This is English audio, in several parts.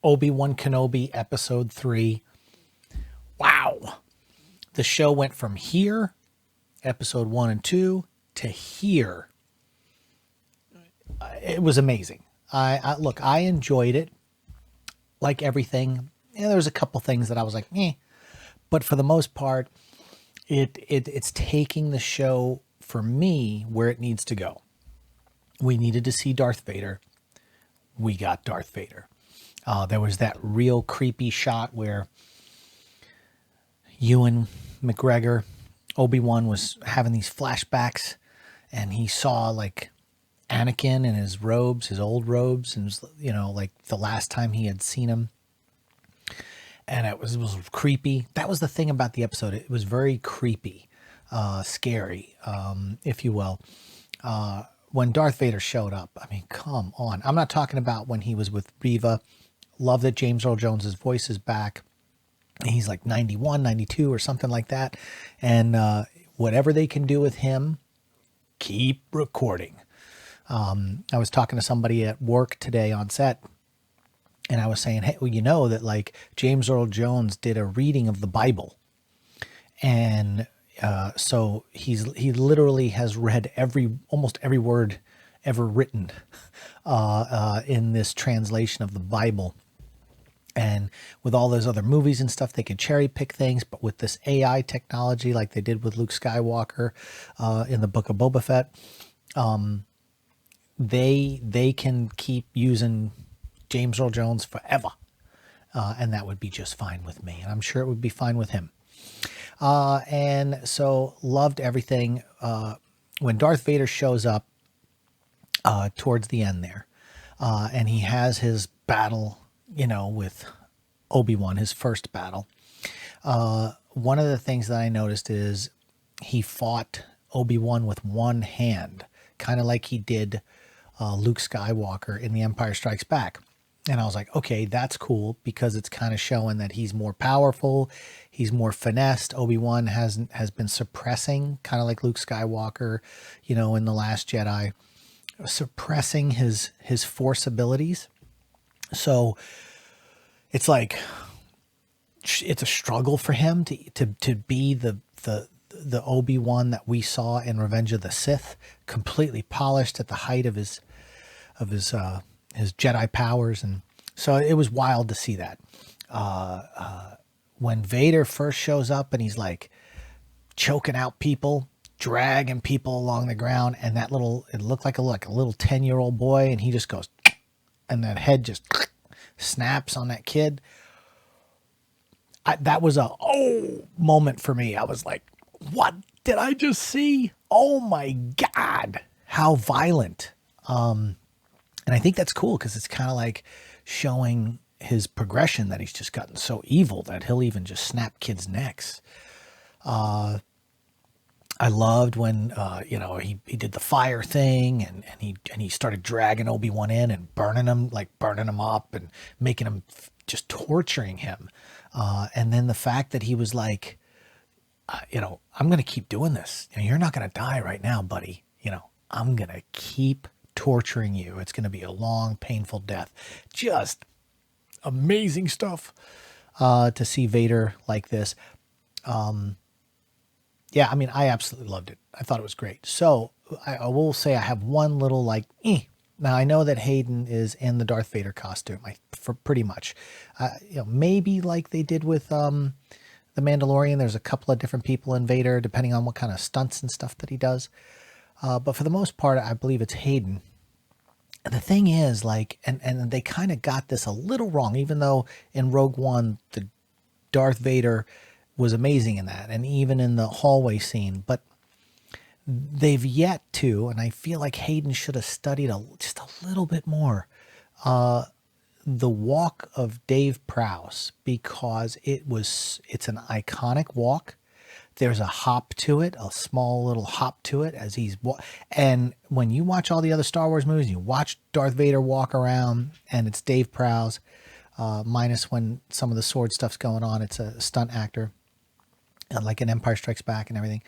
Obi-Wan Kenobi episode 3. Wow. The show went from here, episode 1 and 2, to here. It was amazing. I enjoyed it like everything. Yeah, there was a couple things that I was like, but for the most part, it's taking the show for me where it needs to go. We needed to see Darth Vader. We got Darth Vader. There was that real creepy shot where Ewan McGregor, Obi-Wan, was having these flashbacks, and he saw like Anakin in his robes, his old robes, and it was, like the last time he had seen him. And it was creepy. That was the thing about the episode. It was very creepy, scary, if you will. When Darth Vader showed up, I mean, come on. I'm not talking about when he was with Reva. Love that James Earl Jones's voice is back. He's like 91, 92 or something like that. And whatever they can do with him, keep recording. I was talking to somebody at work today on set, and I was saying, hey, well, that like James Earl Jones did a reading of the Bible. And so he literally has read almost every word ever written in this translation of the Bible. And with all those other movies and stuff, they could cherry pick things. But with this AI technology, like they did with Luke Skywalker in the Book of Boba Fett, they can keep using James Earl Jones forever. And that would be just fine with me. And I'm sure it would be fine with him. And so loved everything. When Darth Vader shows up towards the end there, and he has his battle, with Obi-Wan, his first battle. One of the things that I noticed is he fought Obi-Wan with one hand, kind of like he did Luke Skywalker in The Empire Strikes Back. And I was like, okay, that's cool, because it's kind of showing that he's more powerful. He's more finessed. Obi-Wan has been suppressing, kind of like Luke Skywalker, in The Last Jedi, suppressing his Force abilities. So it's like, it's a struggle for him to be the Obi-Wan that we saw in Revenge of the Sith, completely polished at the height of his Jedi powers. And so it was wild to see that. When Vader first shows up and he's like choking out people, dragging people along the ground, and it looked like a little 10-year-old boy, and he just goes, and that head just snaps on that kid. That was a moment for me. I was like, what did I just see? Oh my God, how violent. And I think that's cool, because it's kind of like showing his progression, that he's just gotten so evil that he'll even just snap kids' necks. I loved when, he did the fire thing, and he started dragging Obi-Wan in and burning him up and making him, just torturing him. And then the fact that he was like, I'm going to keep doing this. You're not going to die right now, buddy. I'm going to keep torturing you. It's going to be a long, painful death. Just amazing stuff to see Vader like this. Yeah, I mean, I absolutely loved it. I thought it was great. So I will say I have one little Now, I know that Hayden is in the Darth Vader costume, for pretty much. Maybe like they did with The Mandalorian. There's a couple of different people in Vader, depending on what kind of stunts and stuff that he does. But for the most part, I believe it's Hayden. And the thing is, and they kind of got this a little wrong, even though in Rogue One, the Darth Vader was amazing in that, and even in the hallway scene. But they've yet to, and I feel like Hayden should have studied just a little bit more, the walk of Dave Prowse, because it's an iconic walk. There's a hop to it, a small little hop to it as and when you watch all the other Star Wars movies, you watch Darth Vader walk around, and it's Dave Prowse, minus when some of the sword stuff's going on, it's a stunt actor, like in Empire Strikes Back and everything.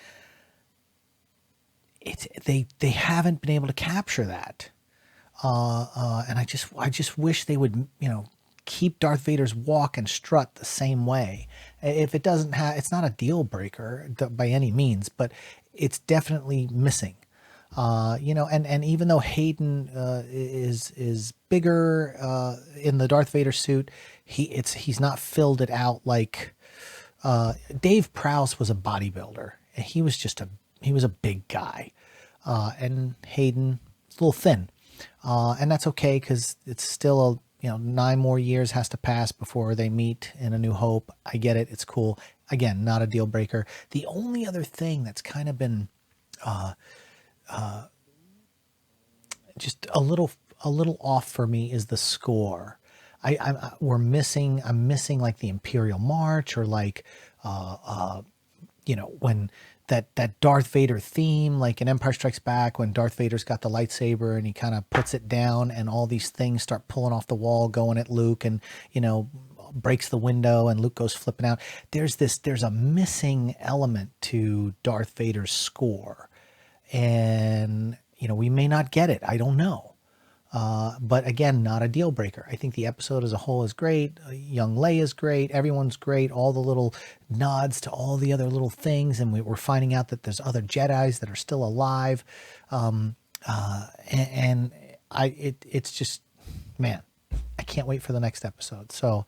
They haven't been able to capture that, and I just wish they would keep Darth Vader's walk and strut the same way. If it doesn't have, it's not a deal breaker by any means, but it's definitely missing. You know, and even though Hayden is bigger in the Darth Vader suit, he's not filled it out like Dave Prowse was a bodybuilder. And he was a big guy, and Hayden is a little thin, and that's okay because it's still 9 more years has to pass before they meet in A New Hope. I get it, it's cool. Again, not a deal breaker. The only other thing that's kind of been just a little off for me is the score. I'm missing like the Imperial March, or like when that Darth Vader theme, like in Empire Strikes Back, when Darth Vader's got the lightsaber and he kind of puts it down and all these things start pulling off the wall, going at Luke, and breaks the window and Luke goes flipping out. There's a missing element to Darth Vader's score, and we may not get it. I don't know. But again, not a deal breaker. I think the episode as a whole is great. Young Leia's great. Everyone's great. All the little nods to all the other little things. And we're finding out that there's other Jedis that are still alive. It's just, man, I can't wait for the next episode. So,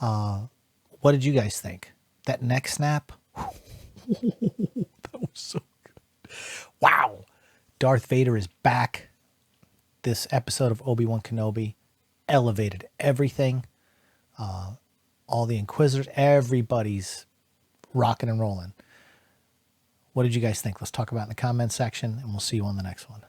what did you guys think? That neck snap? That was so good. Wow. Darth Vader is back. This episode of Obi-Wan Kenobi elevated everything. All the Inquisitors, everybody's rocking and rolling. What did you guys think? Let's talk about it in the comments section, and we'll see you on the next one.